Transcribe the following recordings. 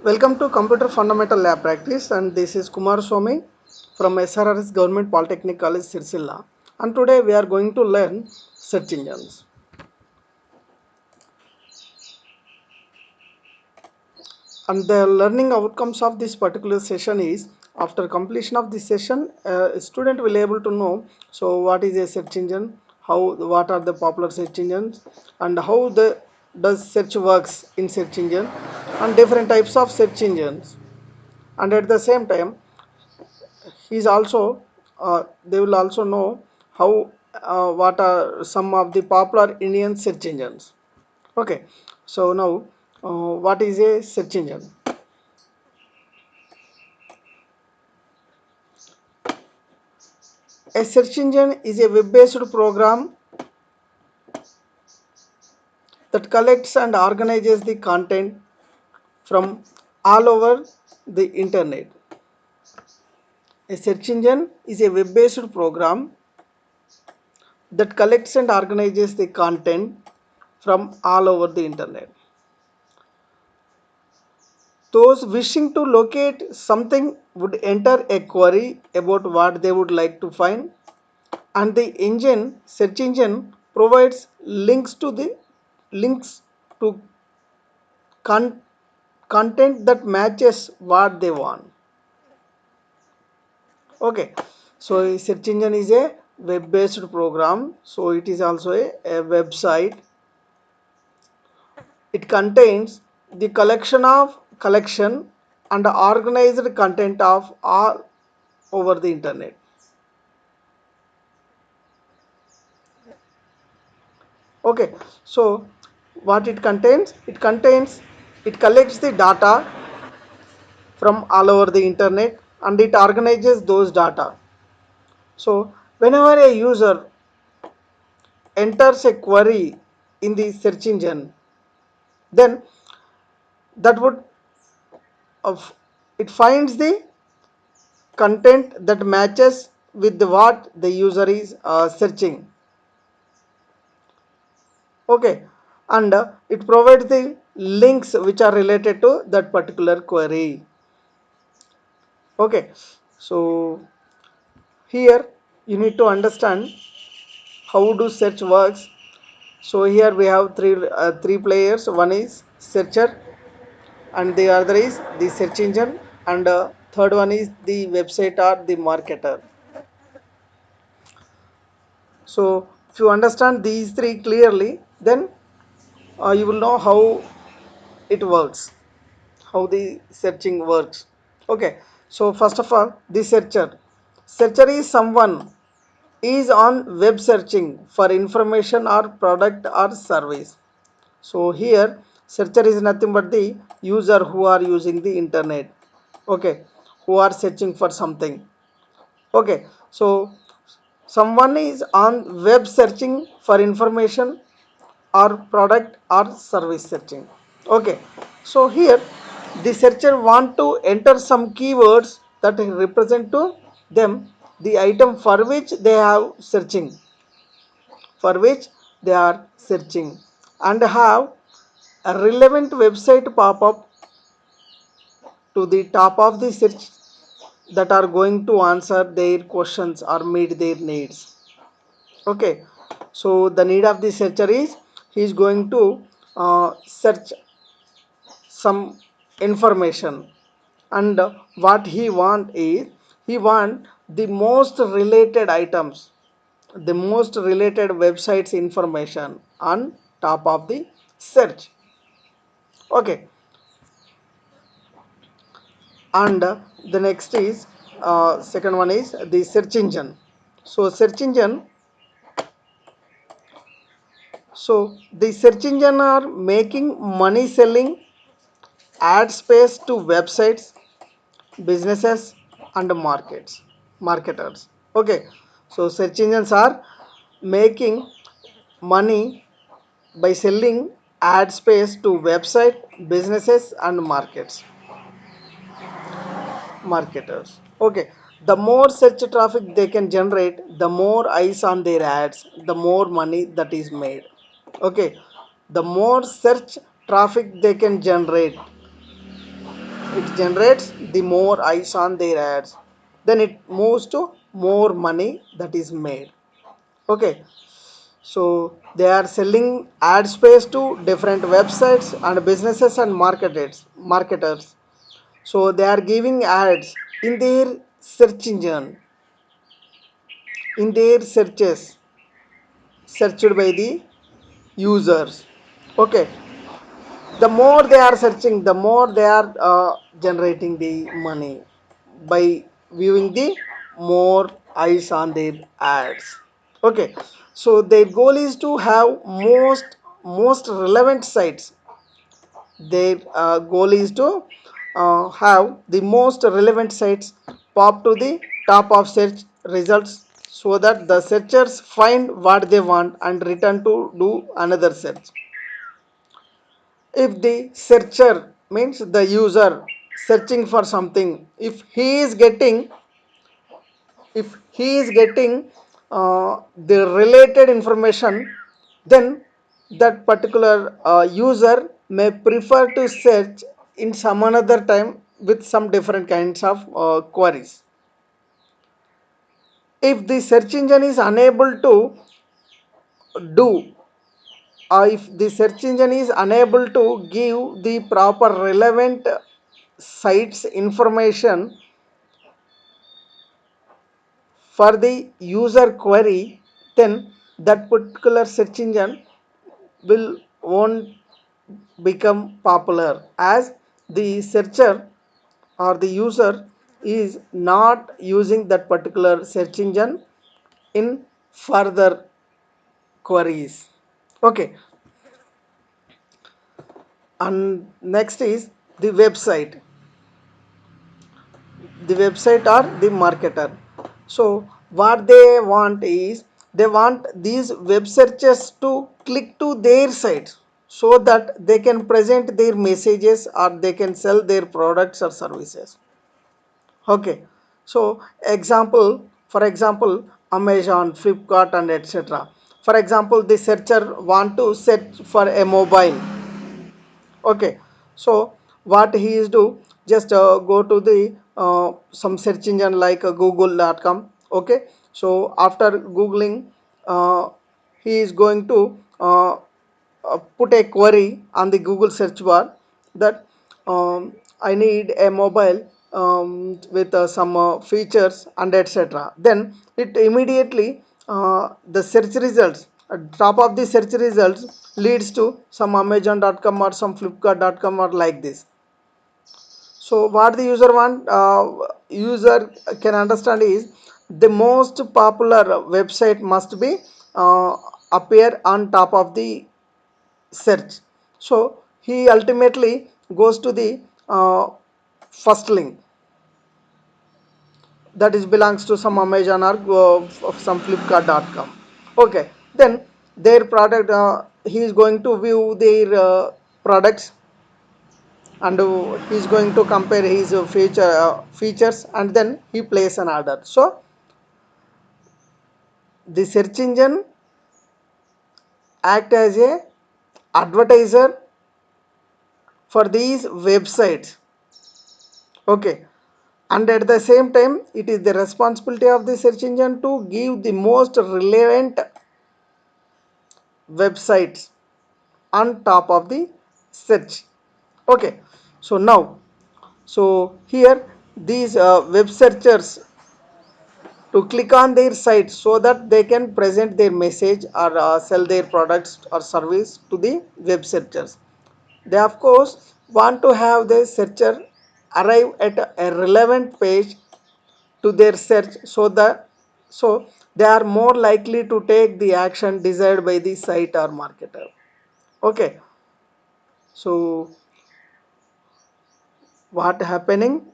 Welcome to Computer Fundamental Lab Practice, and this is Kumar Swami from SRRS Government Polytechnic College, Sirsilla. And today we are going to learn search engines. And the learning outcomes of this particular session is, after completion of this session, a student will able to know what is a search engine, what are the popular search engines, and how the does search works in search engine, and different types of search engines. And at the same time, he's also they will also know how what are some of the popular Indian search engines. Okay, so now what is a search engine? A search engine is a web-based program that collects and organizes the content from all over the internet. A search engine is a web-based program that collects and organizes the content from all over the internet. Those wishing to locate something would enter a query about what they would like to find, and the search engine provides links to con- content that matches what they want. Okay, so a search engine is a web-based program, so it is also a website. It contains the collection and organized content of all over the internet. Okay, so what it contains? It collects the data from all over the internet and it organizes those data. So whenever a user enters a query in the search engine, then that would of it finds the content that matches with what the user is searching. Okay, and it provides the links which are related to that particular query. Okay, so here you need to understand how do search works. So here we have three players. One is searcher, and the other is the search engine, and third one is the website or the marketer. So if you understand these three clearly, then you will know how it works, how the searching works. Okay, so first of all, the searcher is someone is on web searching for information or product or service. So here searcher is nothing but the user who are using the internet. Okay, who are searching for something. Okay, so someone is on web searching for information or product or service searching. Okay, so here the searcher want to enter some keywords that represent to them the item for which they are searching, and have a relevant website pop up to the top of the search that are going to answer their questions or meet their needs. Okay, so the need of the searcher is he is going to search some information, and what he want is he want the most related items, the most related websites information on top of the search. Okay, and the next is second one is the search engine. So the search engine are making money selling ad space to websites, businesses, and marketers. Okay, so search engines are making money by selling ad space to website, businesses, and marketers. Okay, the more search traffic they can generate, the more eyes on their ads, the more money that is made. Okay, the more search traffic they can generate, it generates the more eyes on their ads, then it moves to more money that is made. Okay, so they are selling ad space to different websites and businesses and marketers. So they are giving ads in their search engine, in their searches searched by the users. Okay, the more they are searching, the more they are generating the money by viewing the more eyes on their ads. Okay, so their goal is to have most relevant sites. Their goal is to have the most relevant sites pop to the top of search results so that the searchers find what they want and return to do another search. If the searcher means the user searching for something, if he is getting the related information, then that particular user may prefer to search in some another time with some different kinds of queries. If the search engine is unable to do, if the search engine is unable to give the proper relevant sites information for the user query, then that particular search engine will won't become popular, as the searcher or the user is not using that particular search engine in further queries. Okay, and next is the website or the marketer. So what they want is, they want these web searchers to click to their sites so that they can present their messages or they can sell their products or services. Okay, so for example, Amazon, Flipkart and etc. For example, the searcher want to search for a mobile. Okay, so what he is do, just go to the some search engine like google.com. Okay, so after googling, uh, he is going to put a query on the Google search bar that I need a mobile with some features and etc. Then it immediately the search results at top of the search results leads to some Amazon.com or some Flipkart.com or like this. So what the user can understand is, the most popular website must be appear on top of the search. So he ultimately goes to the first link that is belongs to some Amazon or of some Flipkart.com. Okay, then their product, he is going to view their products, and he is going to compare his features, and then he place an order. So the search engine act as a advertiser for these websites. Okay, and at the same time it is the responsibility of the search engine to give the most relevant websites on top of the search. Okay, so now, so here these web searchers to click on their site so that they can present their message or sell their products or service to the web searchers. They of course want to have the searcher arrive at a relevant page to their search, so they are more likely to take the action desired by the site or marketer. Okay, so what happening,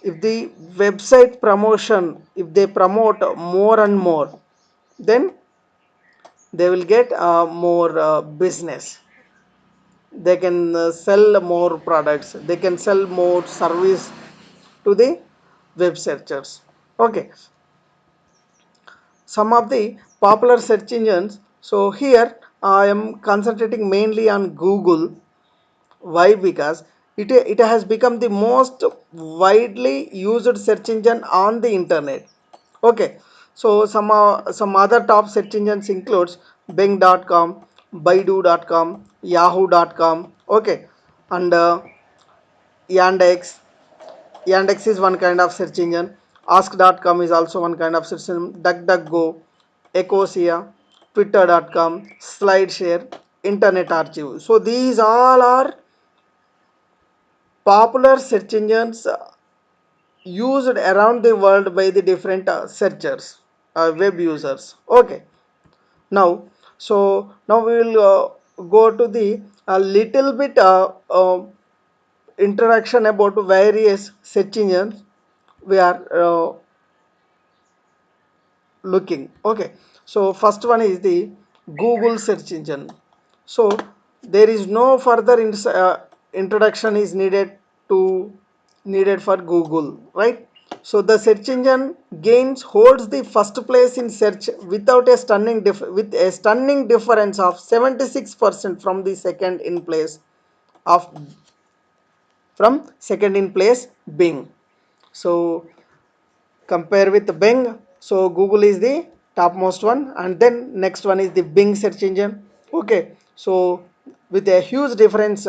if the website promotion, if they promote more and more, then they will get more business. They can sell more products, they can sell more service to the web searchers. Okay, some of the popular search engines. So here I am concentrating mainly on Google. Why? Because it has become the most widely used search engine on the internet. Okay, so some other top search engines includes bing.com, baidu.com, yahoo.com. Okay, and yandex. Yandex is one kind of search engine. Ask.com is also one kind of search engine. DuckDuckGo, Ecosia, Twitter.com, SlideShare, Internet Archive. So these all are popular search engines used around the world by the different searchers, web users. Okay, now, so now we will go to the a little bit introduction about various search engines we are looking. Okay, so first one is the Google search engine. So there is no further introduction is needed for Google, right? So the search engine gains holds the first place in search without a with a stunning difference of 76% from the second in place of second in place Bing. So compare with Bing, so Google is the topmost one, and then next one is the Bing search engine. Okay, so with a huge difference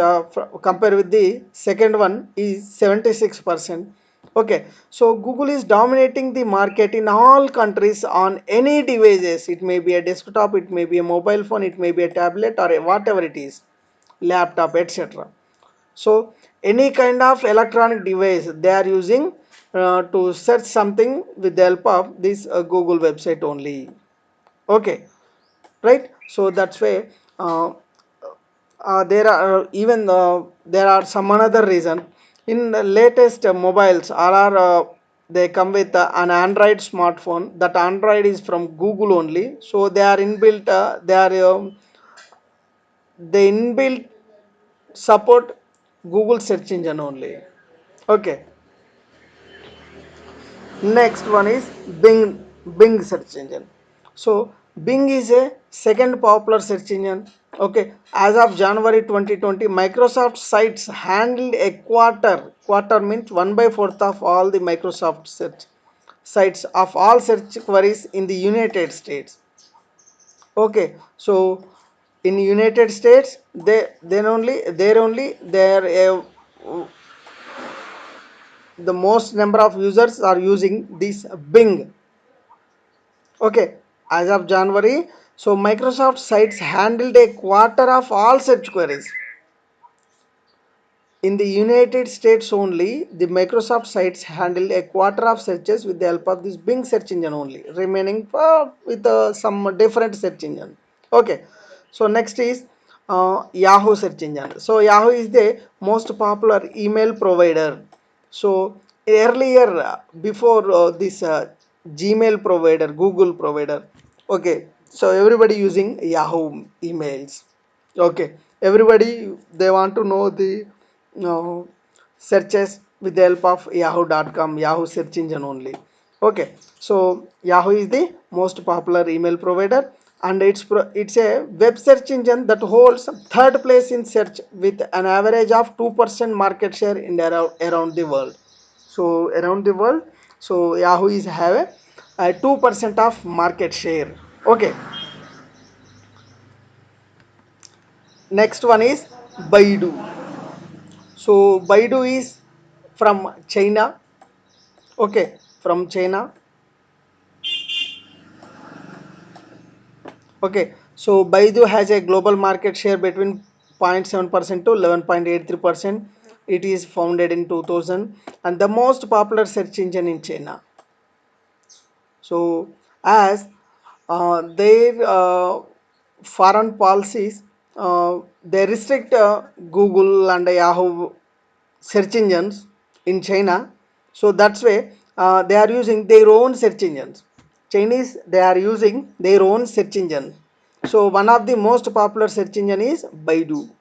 compare with the second one is 76%. Okay, so Google is dominating the market in all countries on any devices. It may be a desktop, it may be a mobile phone, it may be a tablet, or whatever it is, laptop, etc. So any kind of electronic device they are using to search something with the help of this Google website only. Okay, right? So that's why there are even there are some another reason in the latest mobiles all are they come with an Android smartphone. That Android is from Google only, so they are inbuilt they inbuilt support Google search engine only. Okay, next one is Bing search engine. So Bing is a second popular search engine. Okay, as of January 2020, Microsoft sites handled a quarter means 1 by 4th of all the Microsoft search sites of all search queries in the United States. Okay, so in United States, there only there the most number of users are using this Bing. Okay, as of January, so Microsoft sites handled a quarter of all search queries. In the United States only, the Microsoft sites handled a quarter of searches with the help of this Bing search engine only, remaining with some different search engine. Okay, so next is Yahoo search engine. So Yahoo is the most popular email provider. So earlier, before this Gmail provider, Google provider. Okay, so everybody using Yahoo emails. Okay, everybody they want to know the searches with the help of yahoo.com, Yahoo search engine only. Okay, so Yahoo is the most popular email provider, and it's a web search engine that holds third place in search with an average of 2% market share in around the world. So around the world, so Yahoo is have a 2% of market share. Okay, next one is Baidu. So Baidu is from China. Okay, from China. Okay, so Baidu has a global market share between 0.7% to 11.83%. It is founded in 2000 and the most popular search engine in China. So as their foreign policies, they restrict Google and Yahoo search engines in China. So that's why they are using their own search engines. Chinese they are using their own search engine. So one of the most popular search engine is Baidu.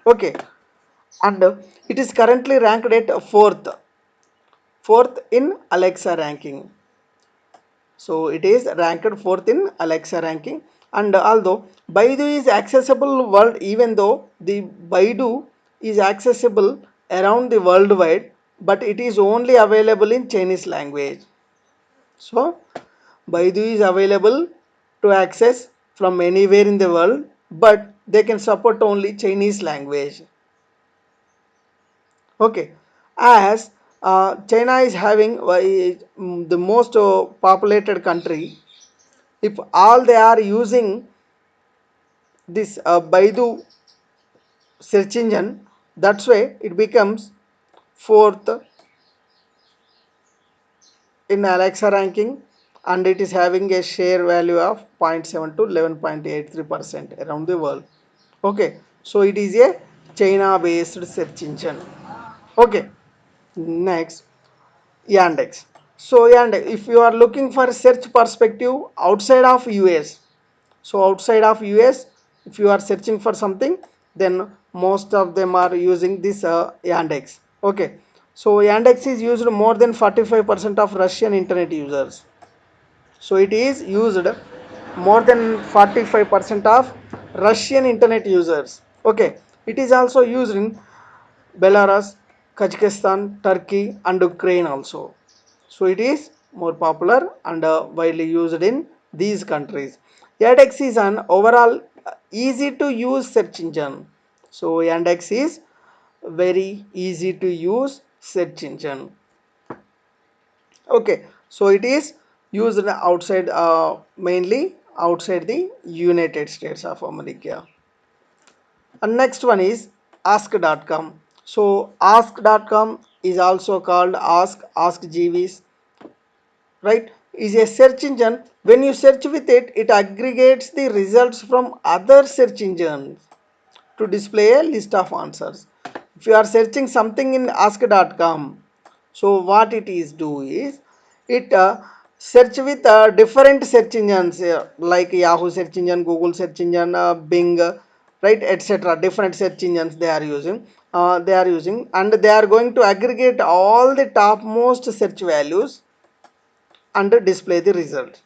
Okay, and it is currently ranked at fourth in Alexa ranking. So it is ranked fourth in Alexa ranking. And although Baidu is accessible world, even though the Baidu is accessible around the worldwide, but it is only available in Chinese language. So Baidu is available to access from anywhere in the world, but they can support only Chinese language. Okay, as China is having the most populated country, if all they are using this Baidu search engine, that's why it becomes fourth in Alexa ranking, and it is having a share value of 0.7 to 11.83% around the world. Okay, so it is a China based search engine. Okay, next Yandex. So Yandex, if you are looking for search perspective outside of US, so outside of US, if you are searching for something, then most of them are using this Yandex. Okay, so Yandex is used more than 45% of Russian internet users. So it is used more than 45% of Russian internet users. Okay, it is also used in Belarus, Kazakhstan, Turkey, and Ukraine also. So it is more popular and widely used in these countries. Yandex is an overall easy to use search engine. So Yandex is very easy to use search engine. Okay, so it is used outside mainly outside the United States of America. And next one is ask.com. So ask.com is also called ask Jeeves, right? Is a search engine. When you search with it, it aggregates the results from other search engines to display a list of answers. If you are searching something in ask.com, so what it is do is it search with different search engines like Yahoo search engine, Google search engine, Bing, right, etc. Different search engines they are using. And they are going to aggregate all the topmost search values and display the result.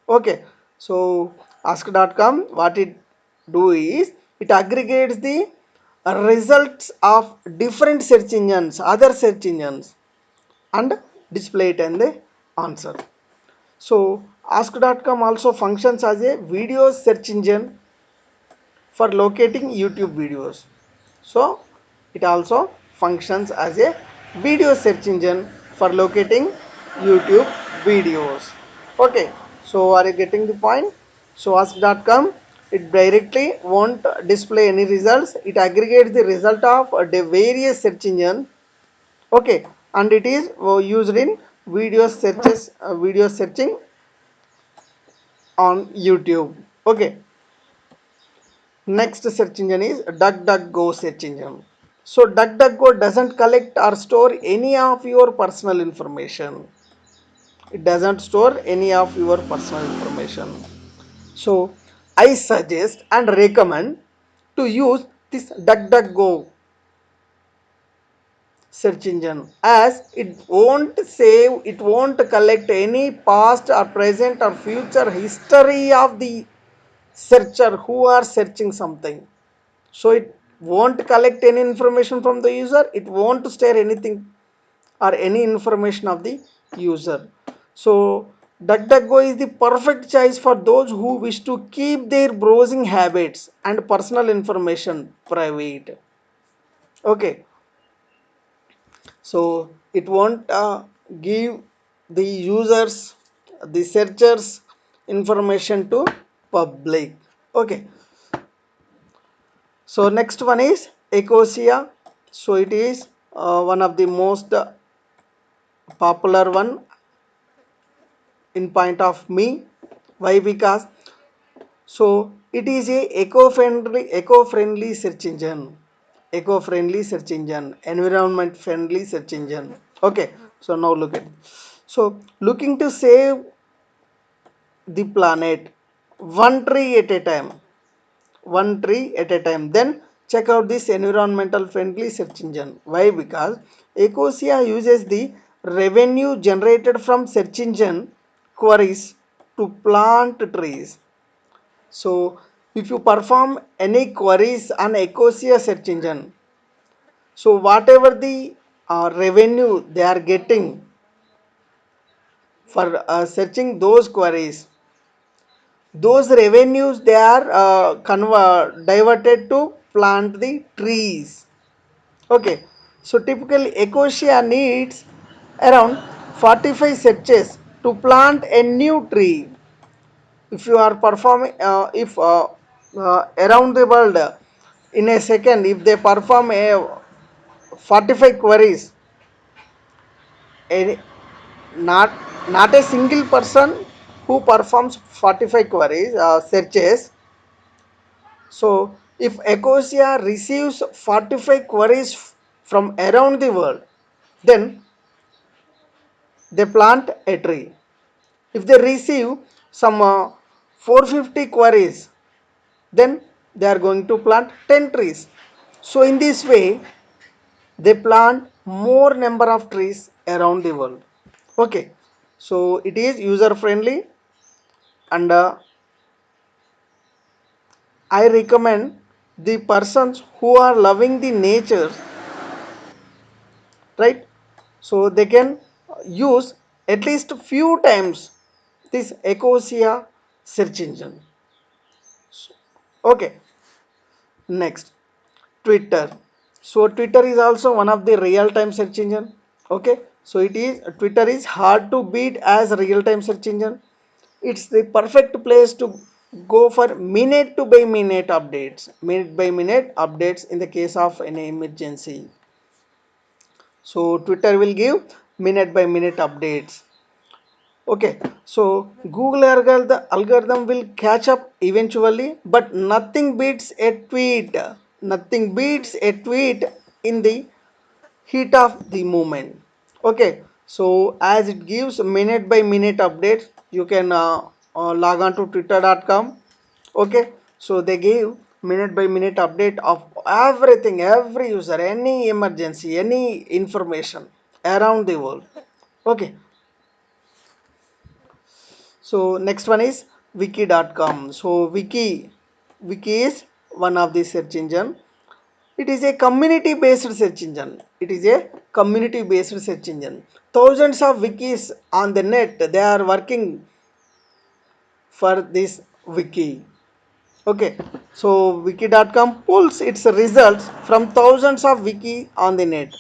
Okay, so ask.com, what it do is it aggregates the results of different search engines, other search engines, and display it in the answer. So ask.com also functions as a video search engine for locating YouTube videos. So it also functions as a video search engine for locating YouTube videos. Okay, so are you getting the point? So ask.com, it directly won't display any results. It aggregates the result of the various search engine. Okay, and it is used in video searching on YouTube. Okay, next search engine is DuckDuckGo search engine. So DuckDuckGo doesn't collect or store any of your personal information. It doesn't store any of your personal information. So I suggest and recommend to use this DuckDuckGo search engine, as it won't collect any past or present or future history of the searcher who are searching something. So it won't collect any information from the user, it won't store anything or any information of the user. So DuckDuckGo is the perfect choice for those who wish to keep their browsing habits and personal information private. Okay, so it won't give the users, the searchers information to public. Okay, so next one is Ecosia. So it is one of the most popular one in point of me. Why? Because so it is a eco-friendly search engine, eco-friendly search engine, environment friendly search engine. Okay, so now look at, so looking to save the planet one tree at a time, one tree at a time, then check out this environmental friendly search engine. Why? Because Ecosia uses the revenue generated from search engine queries to plant trees. So if you perform any queries on Ecosia search engine, So whatever the revenue they are getting for searching those queries, those revenues they are diverted to plant the trees. Okay, so typically Ecosia needs around 45 searches to plant a new tree. If you are performing if around the world in a second, if they perform a 45 queries, a, not not a single person who performs 45 queries searches. So if Ecosia receives 45 queries from around the world, then they plant a tree. If they receive some 450 queries, then they are going to plant 10 trees. So in this way, they plant more number of trees around the world. Okay, so it is user friendly, and I recommend the persons who are loving the nature, right? So they can use at least few times this Ecosia search engine. Okay, next, Twitter. So Twitter is also one of the real-time search engine. Okay, so it is Twitter is hard to beat as a real-time search engine. It's the perfect place to go for minute to by minute updates, minute by minute updates in the case of any emergency. So Twitter will give minute by minute updates. Okay, so Google algorithm will catch up eventually, but nothing beats a tweet. Nothing beats a tweet in the heat of the moment. Okay, so as it gives minute by minute updates, you can log on to twitter.com. Okay, so they give minute by minute update of everything, every user, any emergency, any information around the world. Okay, so next one is wiki.com. So wiki is one of the search engine. It is a community based search engine. It is a community based search engine. Thousands of wikis on the net, they are working for this wiki. Okay, so wiki.com pulls its results from thousands of wiki on the net.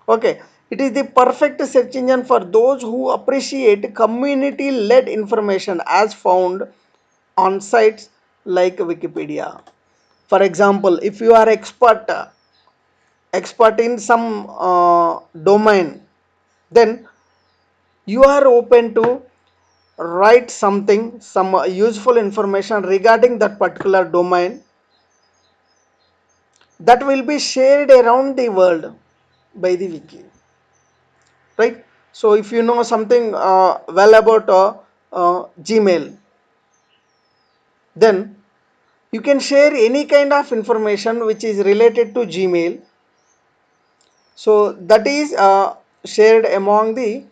Okay, it is the perfect search engine for those who appreciate community led information as found on sites like Wikipedia. For example, if you are expert in some domain, then you are open to write something, some useful information regarding that particular domain that will be shared around the world by the wiki, right? So if you know something well about Gmail, then you can share any kind of information which is related to Gmail. So that is shared among the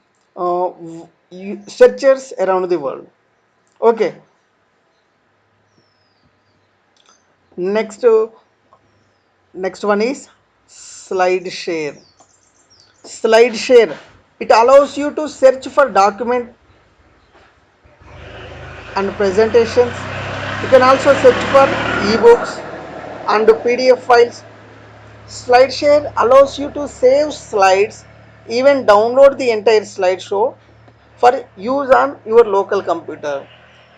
searchers around the world. Okay, next next one is SlideShare. SlideShare, it allows you to search for document and presentations. You can also search for ebooks and PDF files. SlideShare allows you to save slides, even download the entire slideshow for use on your local computer.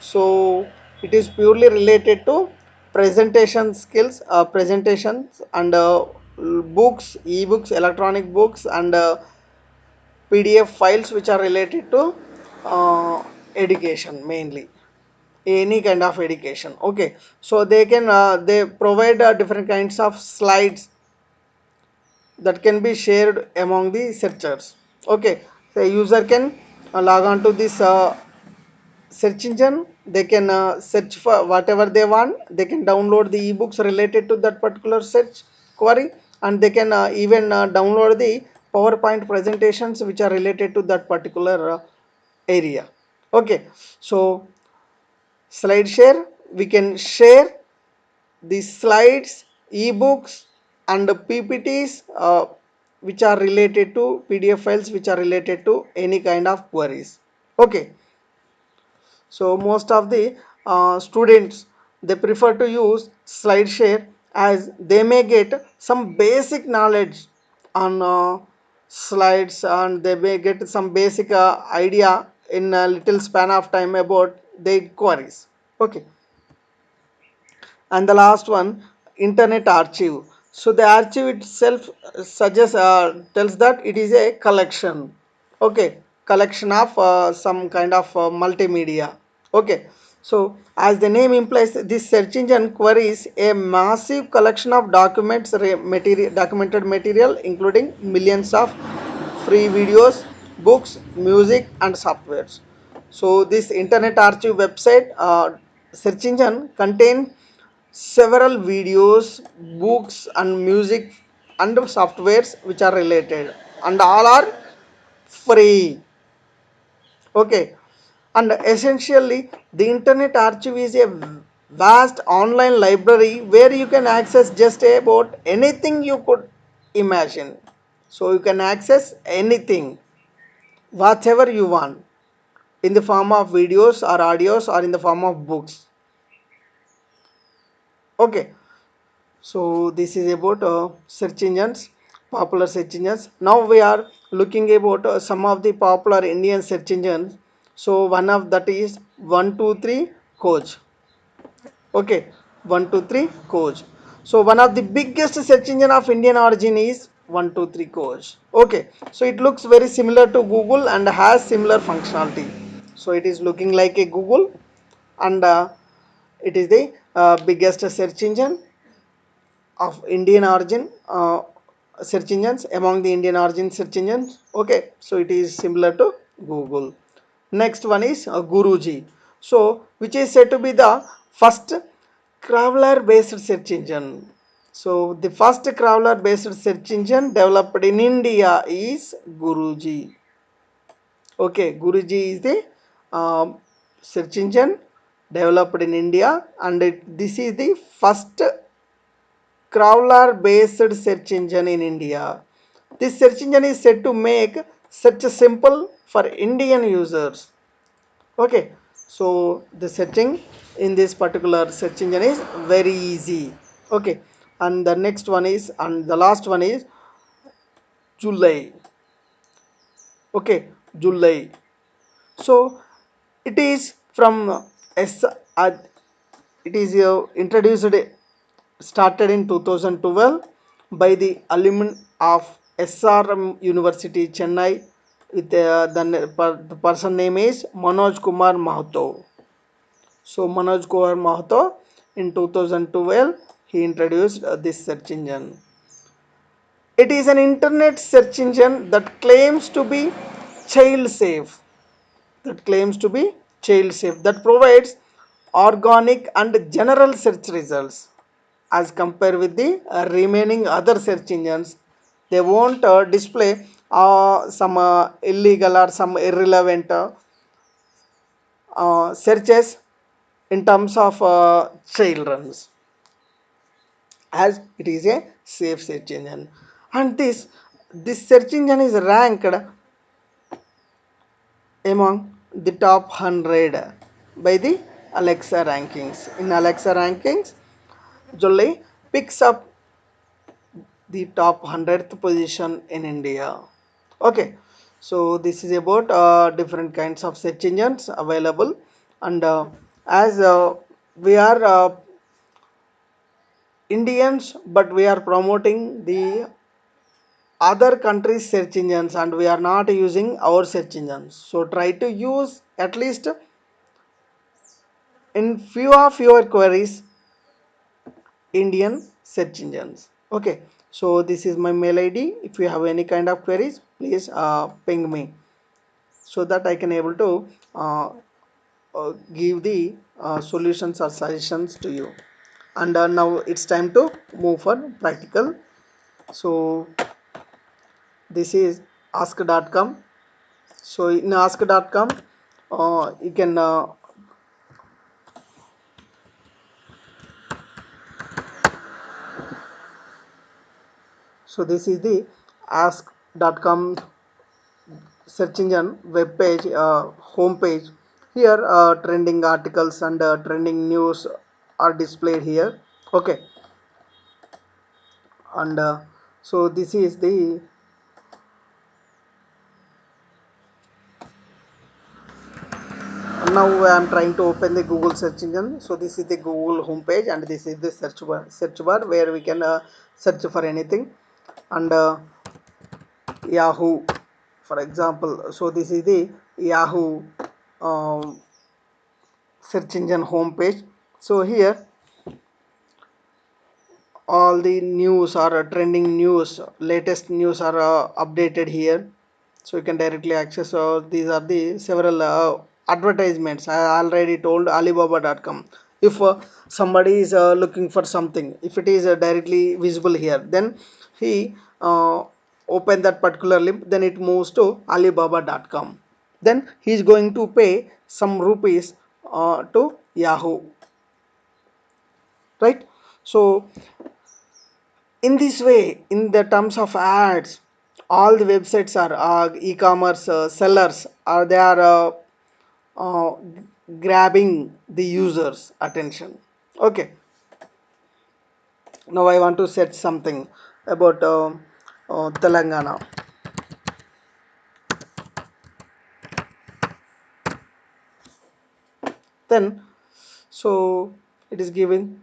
So it is purely related to presentation skills, presentations, and books, ebooks, electronic books, and PDF files which are related to education mainly, any kind of education. Okay, so they provide different kinds of slides that can be shared among the searchers. Okay, the user can log on to this search engine. They can search for whatever they want. They can download the ebooks related to that particular search query, and they can even download the PowerPoint presentations which are related to that particular area. Okay, so slide share, we can share the slides, ebooks, and PPTs which are related to PDF files which are related to any kind of queries. Okay, so most of the students they prefer to use SlideShare as they may get some basic knowledge on slides and they may get some basic idea in a little span of time about their queries. Okay, and the last one, internet archive. So the archive itself suggests tells that it is a collection. Okay, collection of some kind of multimedia. Okay, so as the name implies, this search engine queries a massive collection of documented material including millions of free videos, books, music and softwares. So this internet archive website search engine contain several videos, books and music and softwares which are related and all are free. Okay, and essentially the internet archive is a vast online library where you can access just about anything you could imagine. So you can access anything, whatever you want, in the form of videos or audios or in the form of books. Okay, so this is about search engines, popular search engines. Now we are looking about some of the popular Indian search engines. So one of that is 123 Coach. Okay, 123 Coach. So one of the biggest search engine of Indian origin is 123 Coach. Okay, so it looks very similar to Google and has similar functionality. So it is looking like a Google and it is the biggest search engine of Indian origin search engines among the Indian origin search engines. Okay, so it is similar to Google. Next one is Guruji. So which is said to be the first crawler based search engine. So the first crawler based search engine developed in India is Guruji. Okay, Guruji is the search engine developed in India and this is the first crawler based search engine in India. This search engine is said to make search simple for Indian users. Okay, so the searching in this particular search engine is very easy. Okay, and the next one is and the last one is July. Okay, July. So it is from S. It is introduced started in 2012 by the alumni of SRM University Chennai with the person name is Manoj Kumar Mahato. So Manoj Kumar Mahato in 2012 he introduced this search engine. It is an internet search engine that claims to be child safe. That claims to be child safe. That provides organic and general search results as compared with the remaining other search engines. They won't display some illegal or some irrelevant searches in terms of children's, as it is a safe search engine. And this search engine is ranked among the top 100 by the Alexa rankings. In Alexa rankings, Jolie picks up the top 100th position in India. Okay, so this is about different kinds of search engines available, and as we are Indians, but we are promoting the other countries' search engines, and we are not using our search engines. So try to use at least in few of your queries Indian search engines. Okay, so this is my mail ID. If you have any kind of queries, please ping me so that I can able to give the solutions or suggestions to you. And now it's time to move for practical. So this is ask.com. So in ask.com, you can So this is the ask.com search engine web page, home page. Here trending articles and trending news are displayed here. Okay, and so this is the, now I am trying to open the Google search engine. So this is the Google homepage and this is the search bar where we can search for anything. And Yahoo, for example. So this is the Yahoo um, search engine homepage. So here all the news or trending news, latest news are updated here. So you can directly access, these are the several advertisements. I already told alibaba.com. If somebody is looking for something, if it is directly visible here, then he uh, open that particular link, then it moves to alibaba.com, then he is going to pay some rupees to Yahoo, right? So in this way, in the terms of ads, all the websites are e-commerce sellers are, they are uh, grabbing the users attention. Okay, now I want to set something about Telangana. Then so it is giving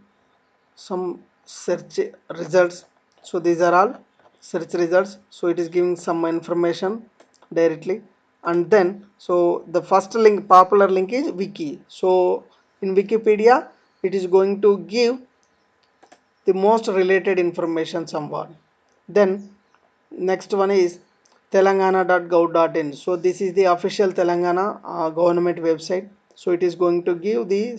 some search results. So these are all search results. So it is giving some information directly. And then so the first link, popular link, is wiki. So in Wikipedia it is going to give the most related information somewhat. Then next one is telangana.gov.in. So this is the official Telangana government website. So it is going to give the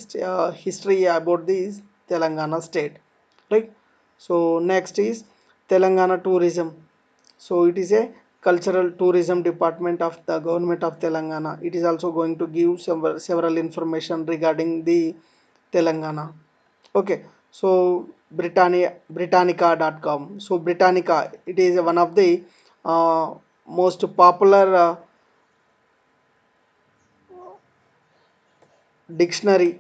history about this Telangana state, right? So next is Telangana tourism. So it is a cultural tourism department of the government of Telangana. It is also going to give several information regarding the Telangana. Okay, so Britannica.com. So Britannica, it is one of the most popular dictionary.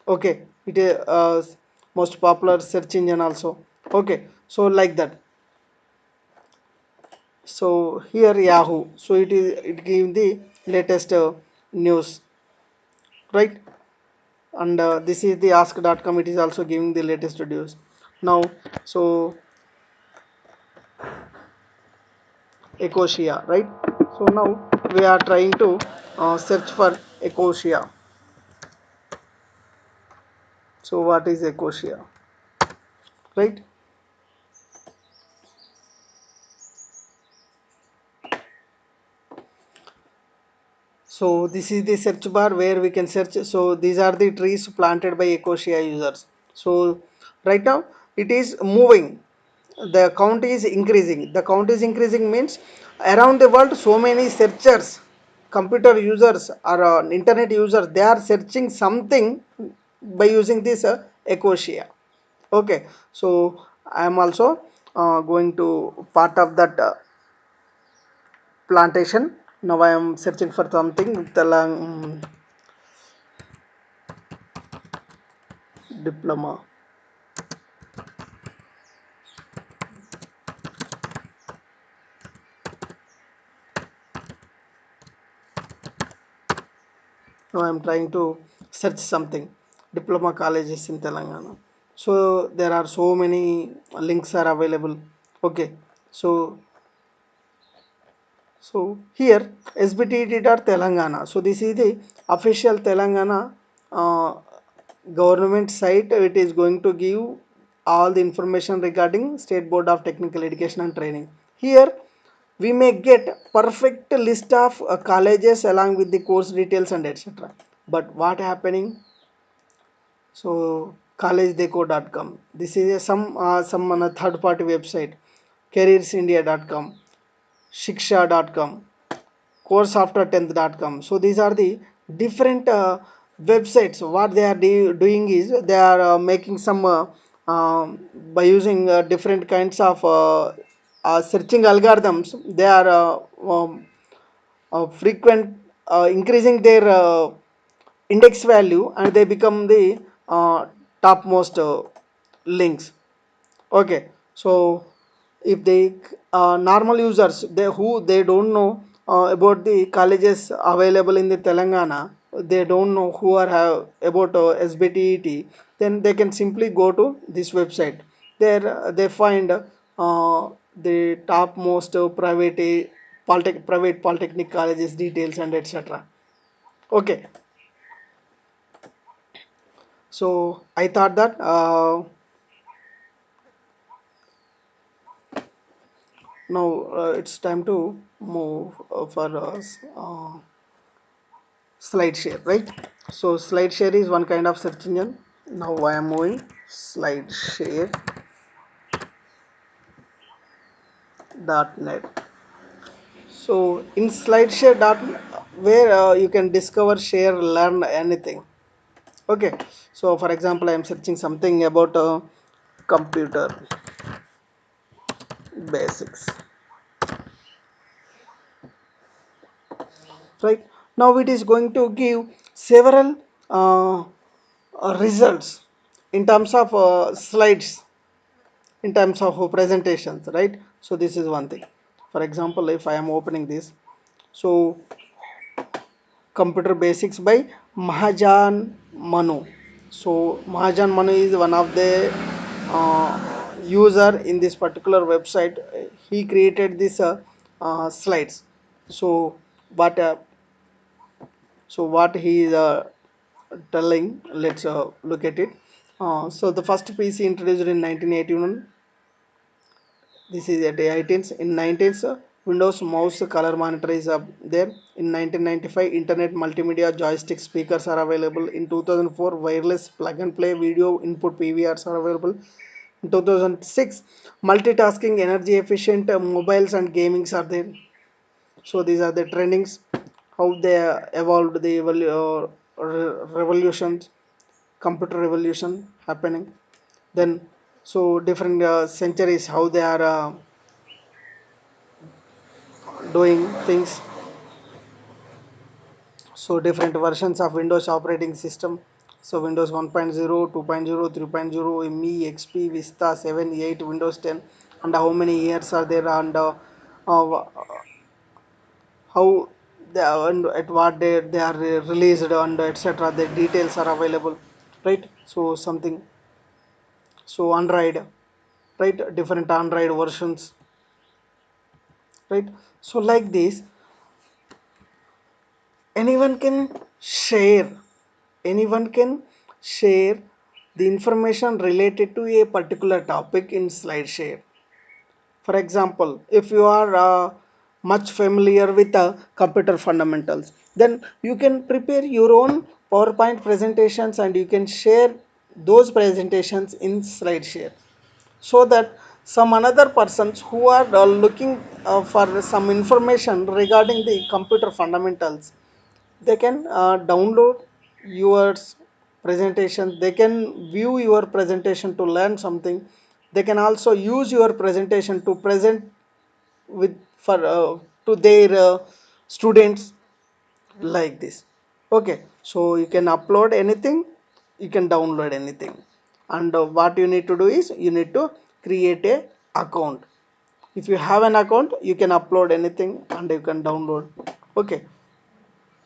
Okay, it is most popular search engine also. Okay, so like that. So here Yahoo. So it gives the latest news, right? And this is the ask.com. It is also giving the latest news. Now, so Ecosia, right? So now we are trying to search for Ecosia. So what is Ecosia, right? So this is the search bar where we can search. So these are the trees planted by Ecosia users. So right now it is moving. The count is increasing. The count is increasing means around the world so many searchers, computer users or internet users, they are searching something by using this Ecosia. Okay, so I am also going to part of that plantation. Now I am searching for something diploma. Now I am trying to search something diploma colleges in Telangana. So there are so many links are available. Okay, so here sbtt.telangana. So this is the official Telangana uh, government site. It is going to give all the information regarding State Board of Technical Education and Training. Here we may get perfect list of colleges along with the course details and etc. But what happening? So collegedeco.com. This is some third party website. Careersindia.com, shiksha.com, courseafter10th.com. So these are the different websites. What they are doing is they are making some by using different kinds of searching algorithms. They are frequent increasing their index value, and they become the topmost links. Okay, so if they normal users, they don't know about the colleges available in the Telangana, they don't know who are have about SBTET, then they can simply go to this website. There they find the topmost private polytechnic colleges details and etc. Okay, so I thought that now it's time to move for SlideShare, right? So SlideShare is one kind of search engine. Now I am moving SlideShare.net. So in SlideShare.net, where you can discover, share, learn anything. Okay. So for example, I am searching something about computer basics. Right. Now it is going to give several results in terms of slides, in terms of presentations, right? So this is one thing. For example, if I am opening this, so computer basics by Mahajan Manu. So Mahajan Manu is one of the uh, user in this particular website. He created this slides. So what what he is telling, let's look at it. So the first PC introduced in 1981. This is at 18th. In 19th, Windows mouse color monitor is up there. In 1995, Internet multimedia joystick speakers are available. In 2004, wireless plug and play video input PVRs are available. In 2006, multitasking energy efficient mobiles and gamings are there. So these are the trendings, how they evolved, the revolutions, computer revolution happening. Then, so different centuries, how they are doing things. So different versions of Windows operating system. So Windows 1.0, 2.0, 3.0, ME, XP, Vista, 7, 8, Windows 10, and how many years are there, and uh, how they are, and at what date they are released, and etc. The details are available, right? So something, so Android, right? Different Android versions, right? So like this, anyone can share, anyone can share the information related to a particular topic in SlideShare. For example, if you are much familiar with computer fundamentals, then you can prepare your own PowerPoint presentations and you can share those presentations in SlideShare, so that some another persons who are looking for some information regarding the computer fundamentals, they can download your presentation, they can view your presentation to learn something, they can also use your presentation to present with for to their students, like this. Okay, so you can upload anything, you can download anything, and what you need to do is you need to create a account. If you have an account, you can upload anything and you can download. Okay,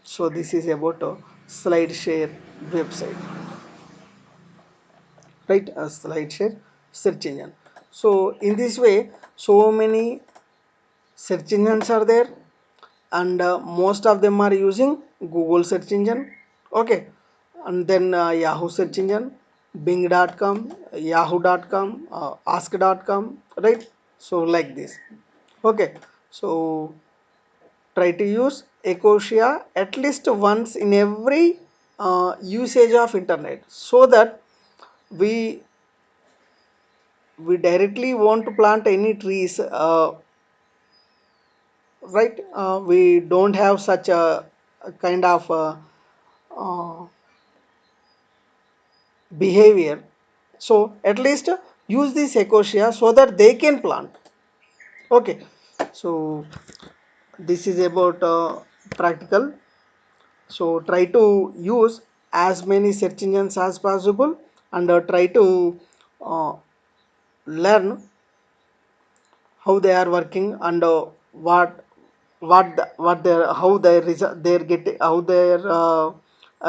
so this is about a SlideShare website, right? A SlideShare search engine. So in this way, so many search engines are there, and most of them are using Google search engine. Okay, and then Yahoo search engine, Bing.com, Yahoo.com, Ask.com, right? So like this. Okay, so try to use Ecosia at least once in every usage of internet, so that we we directly want to plant any trees, right? We don't have such a kind of uh, behavior So at least use this Ecosia so that they can plant. Okay, so this is about practical. So try to use as many search engines as possible, and try to uh, learn how they are working, and what they're how they're getting, how they're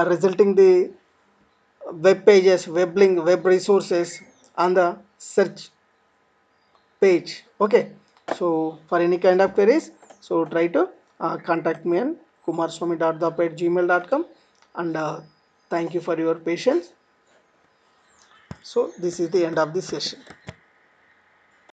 resulting the web pages, web link, web resources on the search page. Okay, so for any kind of queries, so try to contact me on kumarswami.the@gmail.com, and thank you for your patience. So this is the end of the session.